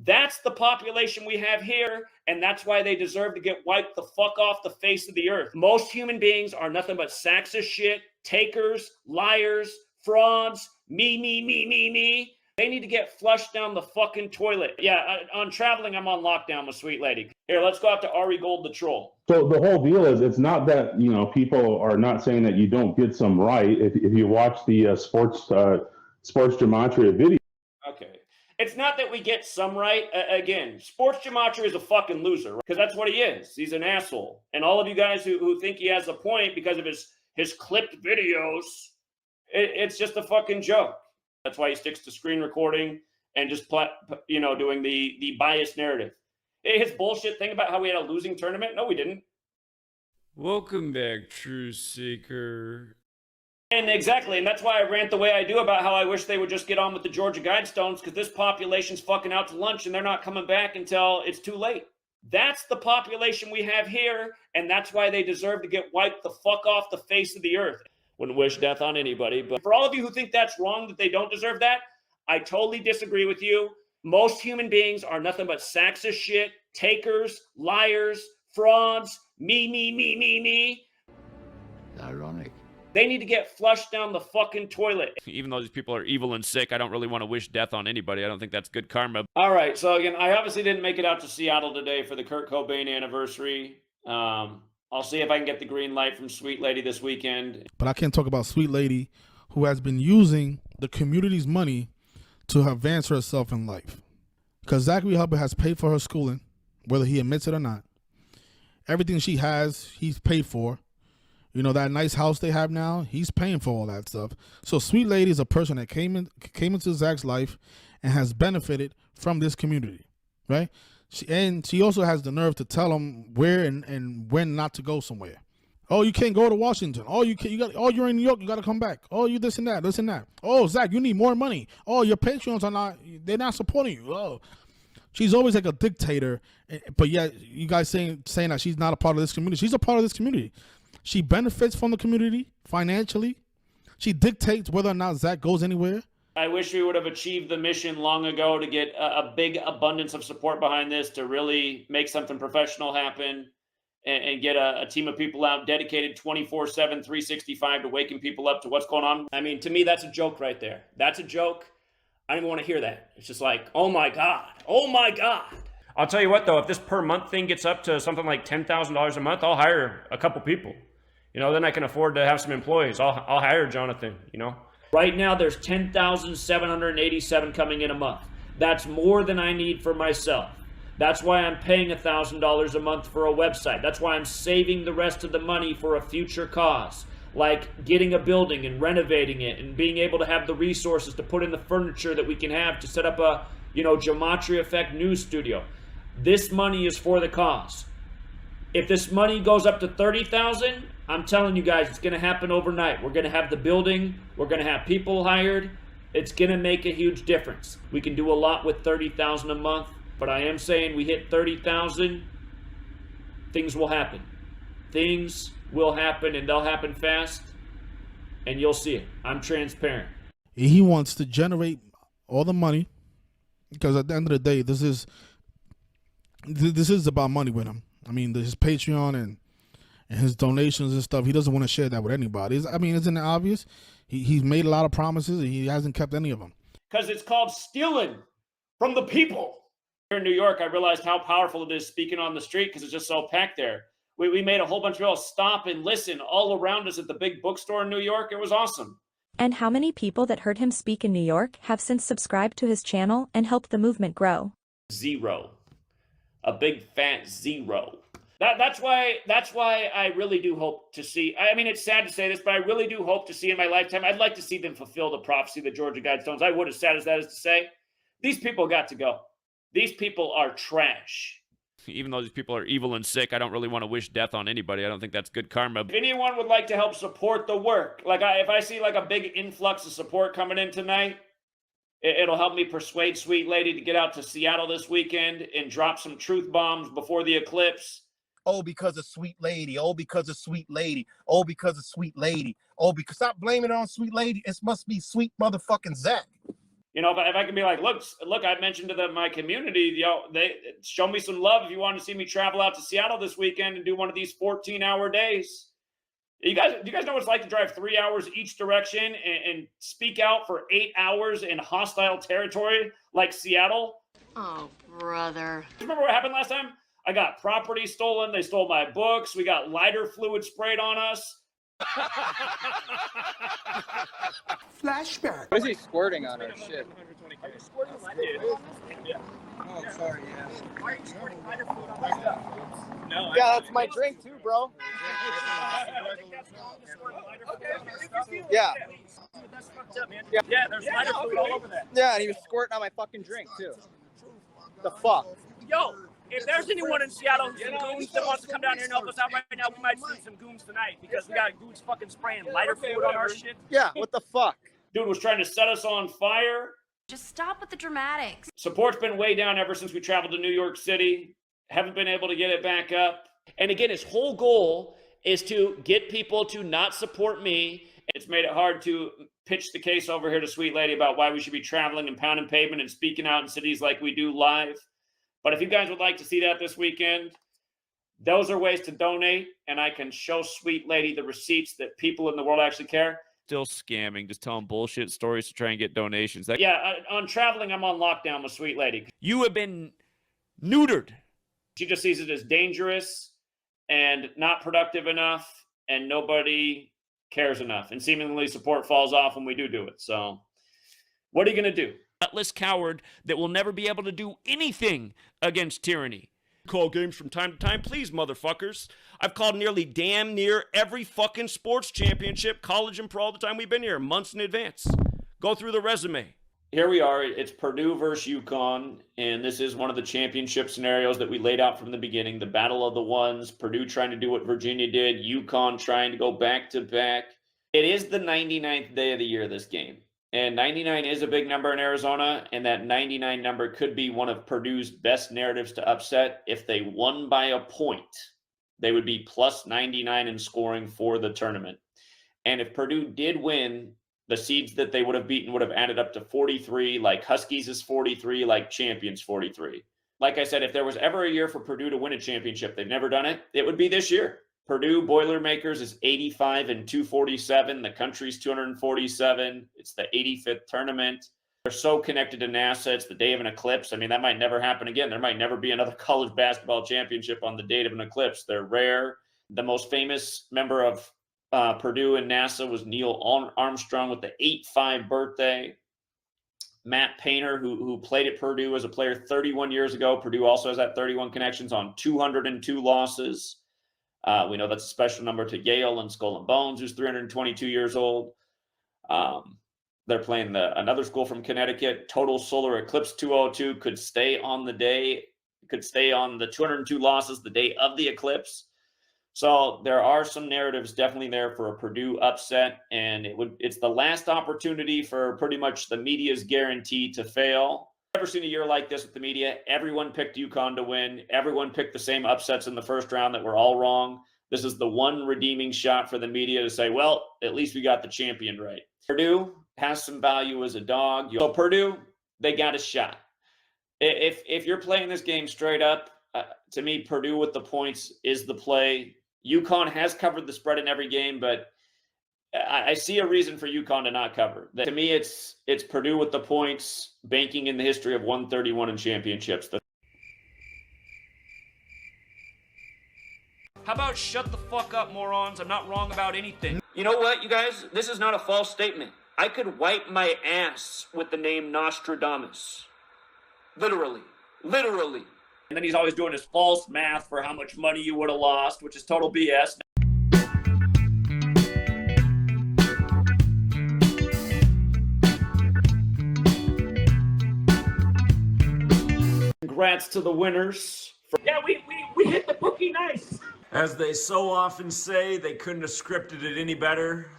That's the population we have here, and that's why they deserve to get wiped the fuck off the face of the earth. Most human beings are nothing but sacks of shit, takers, liars, frauds, me. They need to get flushed down the fucking toilet. Yeah, on traveling, I'm on lockdown with Sweet Lady. Here, let's go out to Ari Gold, the troll. So the whole deal is, it's not that, people are not saying that you don't get some right. If you watch the sports gematria video. Okay. It's not that we get some right. Again, sports gematria is a fucking loser, because that's what he is. He's an asshole. And all of you guys who think he has a point because of his clipped videos, it's just a fucking joke. That's why he sticks to screen recording and just doing the biased narrative. His bullshit thing about how we had a losing tournament. No, we didn't. Welcome back, Truth Seeker. And exactly, and that's why I rant the way I do about how I wish they would just get on with the Georgia Guidestones, because this population's fucking out to lunch and they're not coming back until it's too late. That's the population we have here, and that's why they deserve to get wiped the fuck off the face of the earth. Wouldn't wish death on anybody, but for all of you who think that's wrong, that they don't deserve that, I totally disagree with you. Most human beings are nothing but sacks of shit, takers, liars, frauds, me. Ironic. They need to get flushed down the fucking toilet. Even though these people are evil and sick, I don't really want to wish death on anybody. I don't think that's good karma. All right, so again, I obviously didn't make it out to Seattle today for the Kurt Cobain anniversary. I'll see if I can get the green light from Sweet Lady this weekend. But I can't talk about Sweet Lady, who has been using the community's money to advance herself in life. Because Zachary Hubbard has paid for her schooling, whether he admits it or not. Everything she has, he's paid for. That nice house they have now, he's paying for all that stuff. So Sweet Lady is a person that came into Zach's life and has benefited from this community, right? She also has the nerve to tell him where and when not to go somewhere. Oh, you can't go to Washington. Oh, you're in New York, you got to come back. Oh, you this and that. Oh, Zach, you need more money. Oh, your Patreons they're not supporting you. Oh, she's always like a dictator, but yet you guys saying that she's not a part of this community. She's a part of this community. She benefits from the community financially. She dictates whether or not Zach goes anywhere. I wish we would have achieved the mission long ago to get a big abundance of support behind this, to really make something professional happen and get a team of people out dedicated 24/7, 365 to waking people up to what's going on. I mean, to me, that's a joke right there. That's a joke. I don't even want to hear that. It's just like, oh my God. I'll tell you what, though, if this per month thing gets up to something like $10,000 a month, I'll hire a couple people. Then I can afford to have some employees. I'll hire Jonathan, Right now, there's 10,787 coming in a month. That's more than I need for myself. That's why I'm paying $1,000 a month for a website. That's why I'm saving the rest of the money for a future cause, like getting a building and renovating it and being able to have the resources to put in the furniture that we can have to set up a, Gematria Effect news studio. This money is for the cause. If this money goes up to $30,000, I'm telling you guys, it's going to happen overnight. We're going to have the building. We're going to have people hired. It's going to make a huge difference. We can do a lot with $30,000 a month, but I am saying we hit $30,000, things will happen. Things will happen, and they'll happen fast, and you'll see it. I'm transparent. He wants to generate all the money, because at the end of the day, this is about money with him. I mean, his Patreon and his donations and stuff, he doesn't want to share that with anybody. Isn't it obvious? He's made a lot of promises, and he hasn't kept any of them. Because it's called stealing from the people. Here in New York, I realized how powerful it is speaking on the street, because it's just so packed there. We made a whole bunch of people stop and listen all around us at the big bookstore in New York. It was awesome. And how many people that heard him speak in New York have since subscribed to his channel and helped the movement grow? 0. A big fat 0. That's why I really do hope to see. I mean, it's sad to say this, but I really do hope to see in my lifetime. I'd like to see them fulfill the prophecy of the Georgia Guidestones. I would, as sad as that is to say. These people got to go. These people are trash. Even though these people are evil and sick, I don't really want to wish death on anybody. I don't think that's good karma. If anyone would like to help support the work, if I see a big influx of support coming in tonight, it'll help me persuade Sweet Lady to get out to Seattle this weekend and drop some truth bombs before the eclipse. Oh, because of Sweet Lady. Oh, because of Sweet Lady. Oh, because of Sweet Lady. Oh, because stop blaming it on Sweet Lady. It must be sweet motherfucking Zach. You know, if I can be like, look, I mentioned to my community, they show me some love if you want to see me travel out to Seattle this weekend and do one of these 14-hour days. Do you guys know what it's like to drive 3 hours each direction and speak out for 8 hours in hostile territory like Seattle? Oh, brother. Remember what happened last time? I got property stolen. They stole my books. We got lighter fluid sprayed on us. Flashback. What is he squirting on our shit? Oh, sorry, yeah. Why are you squirting lighter fluid on my stuff? No, yeah, that's my drink too, bro. Yeah. That's fucked up, man. Yeah, there's lighter fluid all over that. Yeah, and he was squirting on my fucking drink too. The fuck? Yo, if there's anyone in Seattle who's some goons that wants to come down here and help us out right now, we might see some goons tonight because we got goons fucking spraying lighter fluid on our shit. Yeah, what the fuck? Dude was trying to set us on fire. Just stop with the dramatics. Support's been way down ever since we traveled to New York City. Haven't been able to get it back up. And again, his whole goal is to get people to not support me. It's made it hard to pitch the case over here to Sweet Lady about why we should be traveling and pounding pavement and speaking out in cities like we do live. But if you guys would like to see that this weekend, those are ways to donate, and I can show Sweet Lady the receipts that people in the world actually care. Still scamming, just telling bullshit stories to try and get donations. On traveling, I'm on lockdown with Sweet Lady. You have been neutered. She just sees it as dangerous and not productive enough, and nobody cares enough. And seemingly support falls off when we do it. So what are you going to do? Gutless coward that will never be able to do anything against tyranny. Call games from time to time, please, motherfuckers. I've called nearly damn near every fucking sports championship, college and pro, all the time we've been here, months in advance. Go through the resume. Here we are. It's Purdue versus UConn, and this is one of the championship scenarios that we laid out from the beginning. The battle of the ones, Purdue trying to do what Virginia did, UConn trying to go back-to-back. It is the 99th day of the year, this game. And 99 is a big number in Arizona, and that 99 number could be one of Purdue's best narratives to upset. If they won by a point, they would be plus 99 in scoring for the tournament. And if Purdue did win, the seeds that they would have beaten would have added up to 43, like Huskies is 43, like Champions 43. Like I said, if there was ever a year for Purdue to win a championship, they've never done it, it would be this year. Purdue Boilermakers is 85 and 247. The country's 247. It's the 85th tournament. They're so connected to NASA. It's the day of an eclipse. I mean, that might never happen again. There might never be another college basketball championship on the date of an eclipse. They're rare. The most famous member of Purdue and NASA was Neil Armstrong with the 8-5 birthday. Matt Painter, who played at Purdue as a player 31 years ago. Purdue also has that 31 connections on 202 losses. We know that's a special number to Yale and Skull and Bones, who's 322 years old. They're playing another school from Connecticut. Total solar eclipse 202 could stay on the 202 losses the day of the eclipse. So there are some narratives definitely there for a Purdue upset, and it's the last opportunity for pretty much the media's guarantee to fail. I've never seen a year like this with the media. Everyone picked UConn to win. Everyone picked the same upsets in the first round that were all wrong. This is the one redeeming shot for the media to say, well, at least we got the champion right. Purdue has some value as a dog. So Purdue, they got a shot. If you're playing this game straight up, to me, Purdue with the points is the play. UConn has covered the spread in every game, but I see a reason for UConn to not cover. To me, it's Purdue with the points, banking in the history of 131 in championships. How about shut the fuck up, morons? I'm not wrong about anything. You know what, you guys? This is not a false statement. I could wipe my ass with the name Nostradamus. Literally. And then he's always doing his false math for how much money you would have lost, which is total BS. Congrats to the winners. Yeah, we hit the bookie nice. As they so often say, they couldn't have scripted it any better.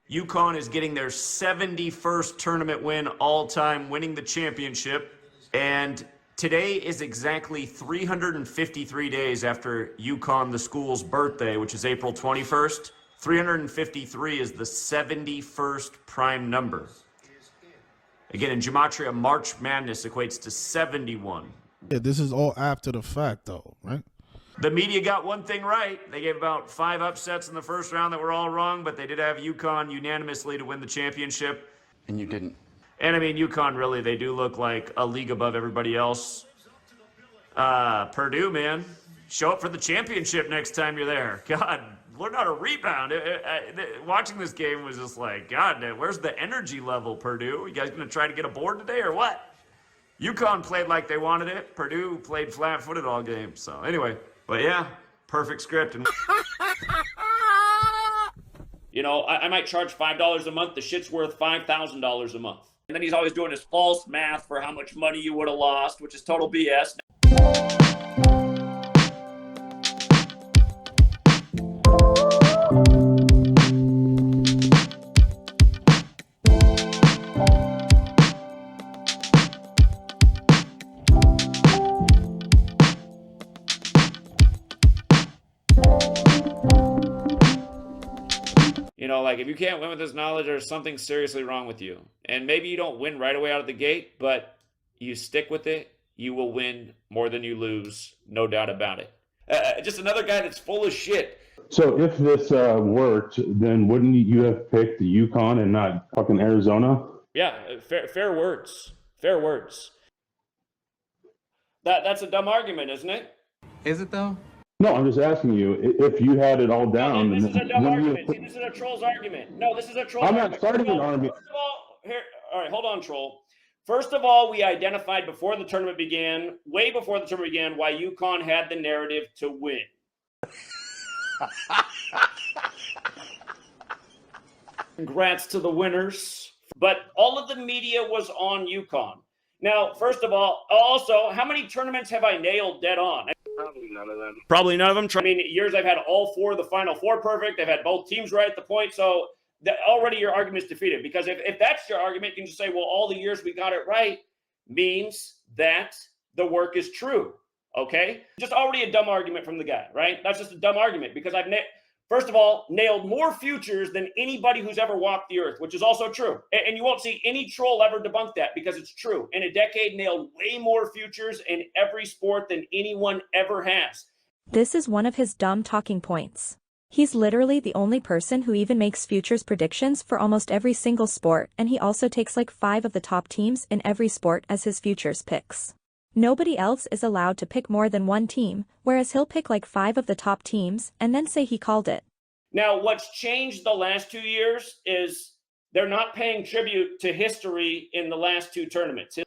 UConn is getting their 71st tournament win all time, winning the championship. And today is exactly 353 days after UConn, the school's birthday, which is April 21st. 353 is the 71st prime number. Again, in gematria, March Madness equates to 71. Yeah, this is all after the fact, though, right? The media got one thing right. They gave about 5 upsets in the first round that were all wrong, but they did have UConn unanimously to win the championship. And you didn't. And I mean, UConn, really, they do look like a league above everybody else. Purdue, man, show up for the championship next time you're there. God, learn how to rebound. Watching this game was just like, God, where's the energy level, Purdue? You guys gonna try to get a board today or what? UConn played like they wanted it. Purdue played flat-footed all game. So anyway, but yeah, perfect script. You know, I might charge $5 a month. The shit's worth $5,000 a month. And then he's always doing his false math for how much money you would have lost, which is total BS. You know, like if you can't win with this knowledge, there's something seriously wrong with you. And maybe you don't win right away out of the gate, but you stick with it, you will win more than you lose, no doubt about it. Just another guy that's full of shit. So if this worked, then wouldn't you have picked UConn and not fucking Arizona? Yeah, fair words. Fair words. That's a dumb argument, isn't it? Is it though? No, I'm just asking you, if you had it all down. This is a dumb argument. See, this is a troll's argument. No, this is a troll's argument. I'm not starting an argument. First of all, here, all right, hold on, troll. First of all, we identified before the tournament began, way before the tournament began, why UConn had the narrative to win. Congrats to the winners. But all of the media was on UConn. Now, first of all, also, how many tournaments have I nailed dead on? Probably none of them. Probably none of them. I mean, years I've had all 4 of the Final 4 perfect. I've had both teams right at the point. So already your argument is defeated. Because if that's your argument, you can just say, well, all the years we got it right means that the work is true. Okay? Just already a dumb argument from the guy, right? That's just a dumb argument because I've first of all, nailed more futures than anybody who's ever walked the earth, which is also true. And you won't see any troll ever debunk that because it's true. In a decade, nailed way more futures in every sport than anyone ever has. This is one of his dumb talking points. He's literally the only person who even makes futures predictions for almost every single sport, and he also takes like 5 of the top teams in every sport as his futures picks. Nobody else is allowed to pick more than one team, whereas he'll pick like 5 of the top teams and then say he called it. Now, what's changed the last 2 years is they're not paying tribute to history in the last 2 tournaments.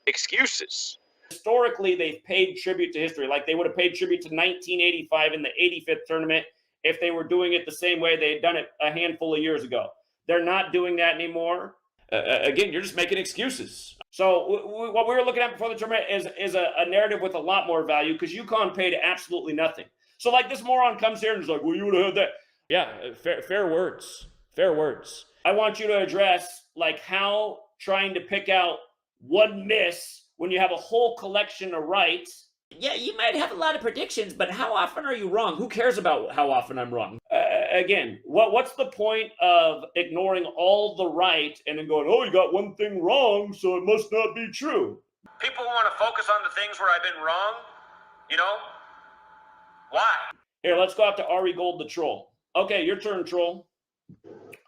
Excuses. Historically, they've paid tribute to history. Like they would have paid tribute to 1985 in the 85th tournament if they were doing it the same way they had done it a handful of years ago. They're not doing that anymore. Again, you're just making excuses. So what we were looking at before the tournament is a narrative with a lot more value because UConn paid absolutely nothing. So like this moron comes here and is like, well, you would have had that. Yeah, fair words. Fair words. I want you to address like how trying to pick out one miss when you have a whole collection of rights. Yeah, you might have a lot of predictions, but how often are you wrong? Who cares about how often I'm wrong? Again, what's the point of ignoring all the right and then going, oh, you got one thing wrong, so it must not be true? People want to focus on the things where I've been wrong, you know? Why? Here, let's go out to Ari Gold, the troll. Okay, your turn, troll.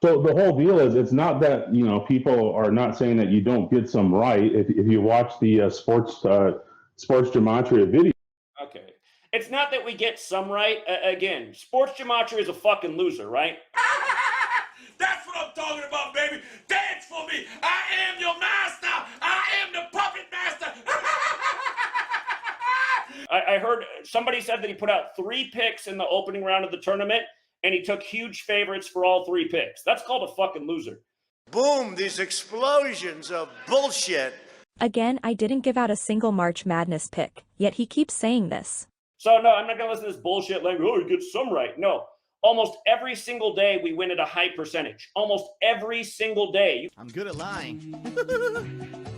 So the whole deal is, it's not that, you know, people are not saying that you don't get some right. If you watch the sports gematria video. Okay. It's not that we get some right. Again, sports gematria is a fucking loser, right? That's what I'm talking about, baby. Dance for me. I am your master. I am the puppet master. I heard somebody said that he put out 3 picks in the opening round of the tournament, and he took huge favorites for all 3 picks. That's called a fucking loser. Boom, these explosions of bullshit. Again, I didn't give out a single March Madness pick, yet he keeps saying this. So no, I'm not going to listen to this bullshit language. Oh, you get some right. No. Almost every single day we win at a high percentage. Almost every single day. I'm good at lying.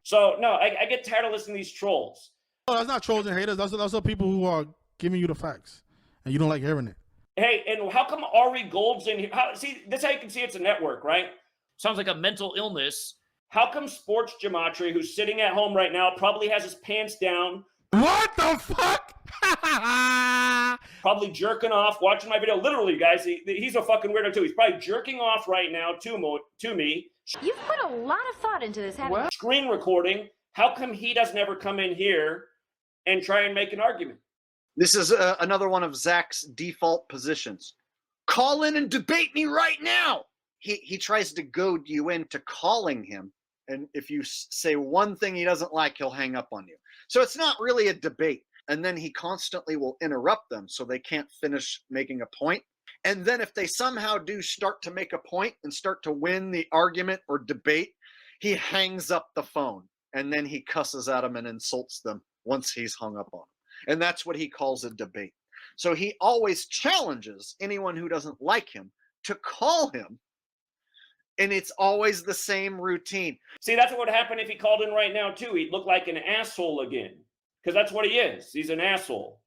So no, I get tired of listening to these trolls. Oh, that's not trolls and haters. That's the people who are giving you the facts, and you don't like hearing it. Hey, and how come Ari Gold's in here? See, this is how you can see it's a network, right? Sounds like a mental illness. How come Sports Gematria, who's sitting at home right now, probably has his pants down? What the fuck? Probably jerking off, watching my video. Literally, guys, he's a fucking weirdo too. He's probably jerking off right now to me. You've put a lot of thought into this, haven't you? Screen recording. How come he doesn't ever come in here and try and make an argument? This is another one of Zach's default positions. Call in and debate me right now. He tries to goad you into calling him. And if you say one thing he doesn't like, he'll hang up on you. So it's not really a debate. And then he constantly will interrupt them so they can't finish making a point. And then if they somehow do start to make a point and start to win the argument or debate, he hangs up the phone. And then he cusses at them and insults them once he's hung up on them. And that's what he calls a debate. So he always challenges anyone who doesn't like him to call him. And it's always the same routine. See, that's what would happen if he called in right now, too. He'd look like an asshole again. Because that's what he is. He's an asshole.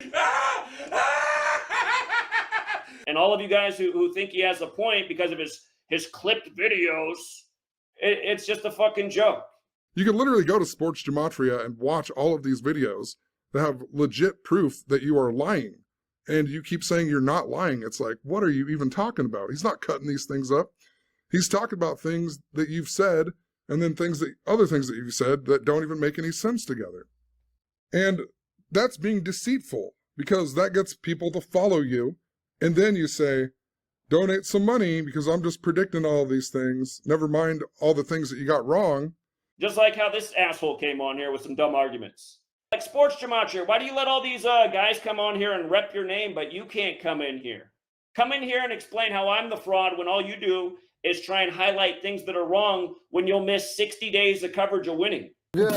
And all of you guys who think he has a point because of his clipped videos, it's just a fucking joke. You can literally go to Sports Gematria and watch all of these videos that have legit proof that you are lying. And you keep saying you're not lying. It's like, what are you even talking about? He's not cutting these things up. He's talking about things that you've said and then other things that you've said that don't even make any sense together. And that's being deceitful because that gets people to follow you. And then you say, donate some money because I'm just predicting all these things. Never mind all the things that you got wrong. Just like how this asshole came on here with some dumb arguments. Like Sports Gematria, why do you let all these guys come on here and rep your name, but you can't come in here? Come in here and explain how I'm the fraud when all you do is try and highlight things that are wrong when you'll miss 60 days of coverage of winning. Yeah.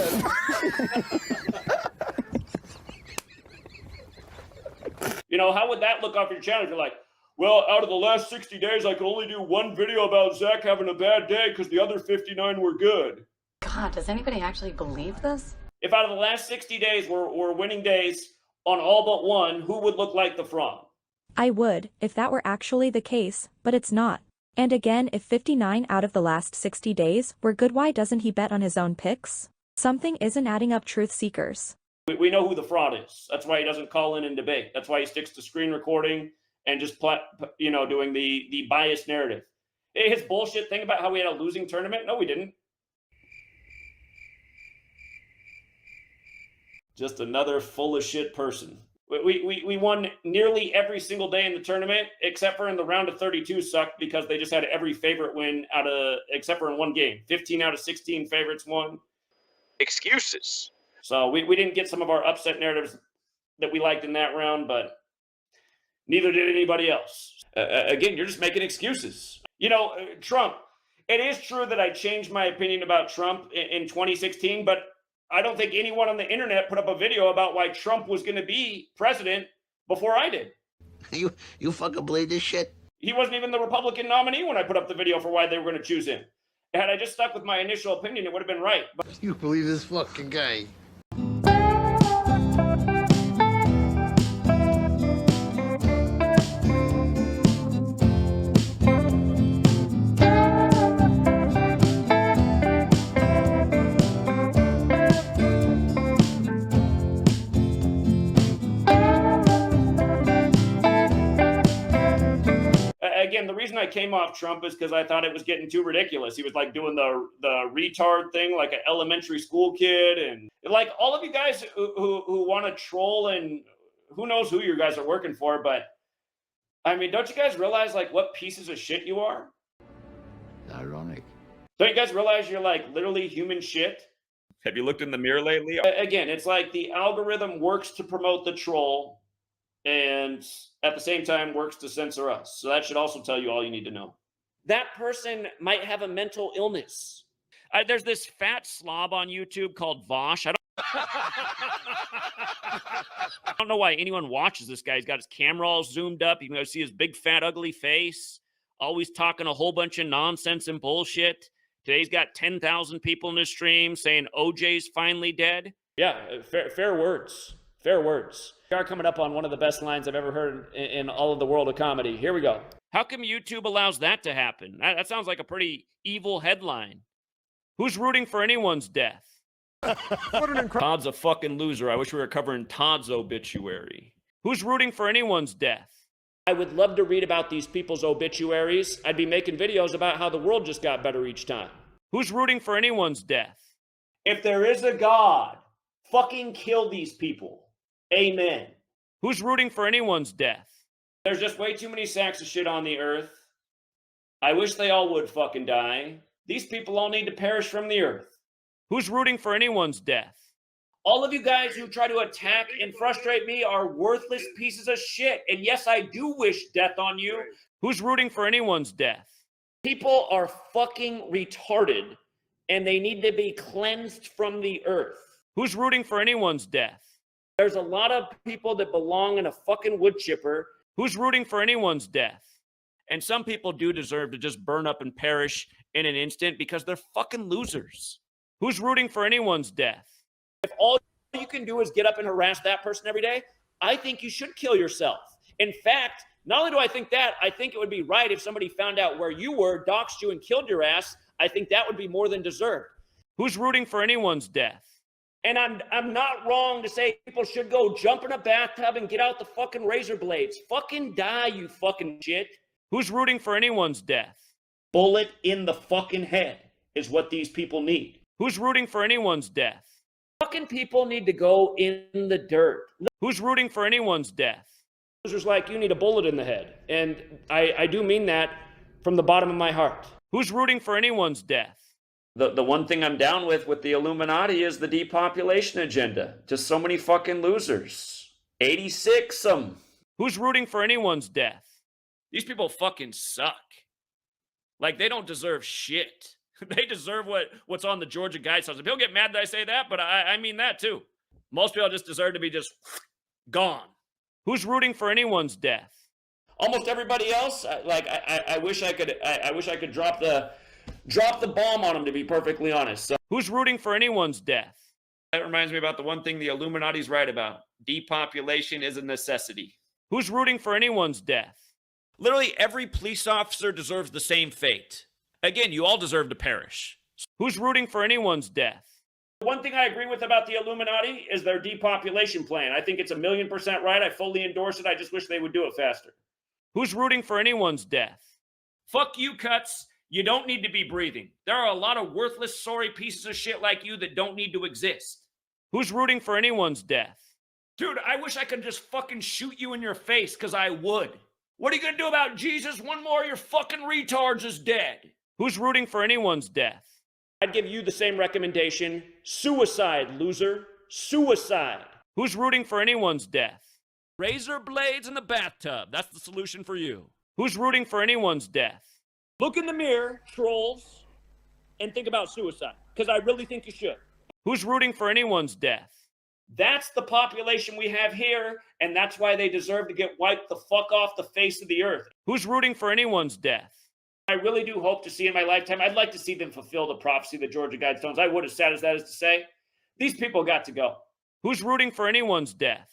You know, how would that look off your channel if you're like, well, out of the last 60 days, I could only do one video about Zach having a bad day because the other 59 were good. God, does anybody actually believe this? If out of the last 60 days were winning days on all but one, who would look like the fraud? I would, if that were actually the case, but it's not. And again, if 59 out of the last 60 days were good, why doesn't he bet on his own picks? Something isn't adding up, truth seekers. We know who the fraud is. That's why he doesn't call in and debate. That's why he sticks to screen recording and just doing the biased narrative. His bullshit thing about how we had a losing tournament. No, we didn't. Just another full of shit person. We won nearly every single day in the tournament, except for in the round of 32 sucked because they just had every favorite win except for in one game. 15 out of 16 favorites won. Excuses. So we didn't get some of our upset narratives that we liked in that round, but neither did anybody else. Again, you're just making excuses. You know, Trump, it is true that I changed my opinion about Trump in 2016, but I don't think anyone on the internet put up a video about why Trump was going to be president before I did. You fucking believe this shit? He wasn't even the Republican nominee when I put up the video for why they were going to choose him. Had I just stuck with my initial opinion, it would have been right. But You believe this fucking guy? again, the reason I came off Trump is because I thought it was getting too ridiculous. He was like doing the retard thing like an elementary school kid. And like all of you guys who want to troll, and who knows who you guys are working for, but I mean, don't you guys realize like what pieces of shit you are? Ironic. Don't you guys realize you're like literally human shit? Have you looked in the mirror lately? Again, it's like the algorithm works to promote the troll and at the same time works to censor us. So that should also tell you all you need to know. That person might have a mental illness. There's this fat slob on YouTube called Vosh. I don't know why anyone watches this guy. He's got his camera all zoomed up. You can see his big, fat, ugly face. Always talking a whole bunch of nonsense and bullshit. Today he's got 10,000 people in his stream saying OJ's finally dead. Yeah, fair words. Fair words. We are coming up on one of the best lines I've ever heard in all of the world of comedy. Here we go. How come YouTube allows that to happen? That sounds like a pretty evil headline. Who's rooting for anyone's death? Todd's a fucking loser. I wish we were covering Todd's obituary. Who's rooting for anyone's death? I would love to read about these people's obituaries. I'd be making videos about how the world just got better each time. Who's rooting for anyone's death? If there is a God, fucking kill these people. Amen. Who's rooting for anyone's death? There's just way too many sacks of shit on the earth. I wish they all would fucking die. These people all need to perish from the earth. Who's rooting for anyone's death? All of you guys who try to attack and frustrate me are worthless pieces of shit. And yes, I do wish death on you. Who's rooting for anyone's death? People are fucking retarded, and they need to be cleansed from the earth. Who's rooting for anyone's death? There's a lot of people that belong in a fucking wood chipper. Who's rooting for anyone's death? And some people do deserve to just burn up and perish in an instant because they're fucking losers. Who's rooting for anyone's death? If all you can do is get up and harass that person every day, I think you should kill yourself. In fact, not only do I think that, I think it would be right if somebody found out where you were, doxed you, and killed your ass. I think that would be more than deserved. Who's rooting for anyone's death? And I'm not wrong to say people should go jump in a bathtub and get out the fucking razor blades. Fucking die, you fucking shit. Who's rooting for anyone's death? Bullet in the fucking head is what these people need. Who's rooting for anyone's death? Fucking people need to go in the dirt. Who's rooting for anyone's death? Losers like you need a bullet in the head. And I do mean that from the bottom of my heart. Who's rooting for anyone's death? The one thing I'm down with the Illuminati is the depopulation agenda. Just so many fucking losers. 86 'em. Who's rooting for anyone's death? These people fucking suck. Like, they don't deserve shit. They deserve what's on the Georgia Guidestones. People get mad that I say that, but I mean that too. Most people just deserve to be just gone. Who's rooting for anyone's death? Almost everybody else. I wish I could drop the bomb on them, to be perfectly honest. So, who's rooting for anyone's death? that reminds me about the one thing the Illuminati's right about. Depopulation is a necessity. Who's rooting for anyone's death? Literally every police officer deserves the same fate. Again, you all deserve to perish. Who's rooting for anyone's death? One thing I agree with about the Illuminati is their depopulation plan. I think it's 1,000,000% right. I fully endorse it. I just wish they would do it faster. Who's rooting for anyone's death? Fuck you, Cuts. You don't need to be breathing. There are a lot of worthless, sorry pieces of shit like you that don't need to exist. Who's rooting for anyone's death? Dude, I wish I could just fucking shoot you in your face, because I would. What are you going to do about Jesus? One more of your fucking retards is dead. Who's rooting for anyone's death? I'd give you the same recommendation. Suicide, loser. Suicide. Who's rooting for anyone's death? Razor blades in the bathtub. That's the solution for you. Who's rooting for anyone's death? Look in the mirror, trolls, and think about suicide, because I really think you should. Who's rooting for anyone's death? That's the population we have here, and that's why they deserve to get wiped the fuck off the face of the earth. Who's rooting for anyone's death? I really do hope to see in my lifetime. I'd like to see them fulfill the prophecy of the Georgia Guidestones. I would, as sad as that is to say. These people got to go. Who's rooting for anyone's death?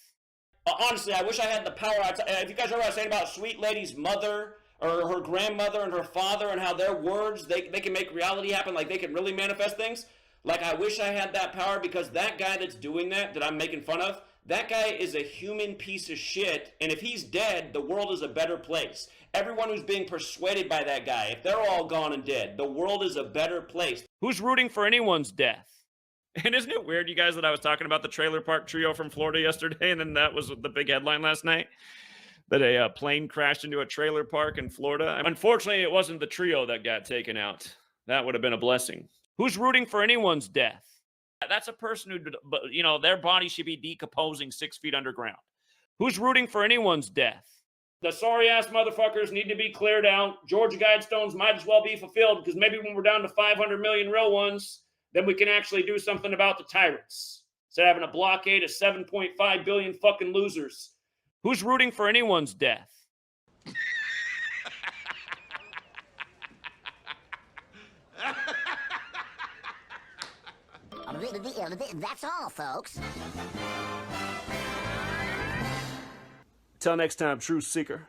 Honestly, I wish I had the power. If you guys heard what I was saying about Sweet Lady's mother or her grandmother and her father and how their words, they can make reality happen, like they can really manifest things. Like, I wish I had that power, because that guy that's doing that I'm making fun of, that guy is a human piece of shit, and if he's dead, the world is a better place. Everyone who's being persuaded by that guy, if they're all gone and dead, the world is a better place. Who's rooting for anyone's death? And isn't it weird, you guys, that I was talking about the trailer park trio from Florida yesterday, and then that was the big headline last night? That a plane crashed into a trailer park in Florida. Unfortunately, it wasn't the trio that got taken out. That would have been a blessing. Who's rooting for anyone's death? That's a person who, their body should be decomposing 6 feet underground. Who's rooting for anyone's death? The sorry-ass motherfuckers need to be cleared out. Georgia Guidestones might as well be fulfilled, because maybe when we're down to 500 million real ones, then we can actually do something about the tyrants. Instead of having a blockade of 7.5 billion fucking losers. Who's rooting for anyone's death? That's all, folks. Till next time, truth seeker.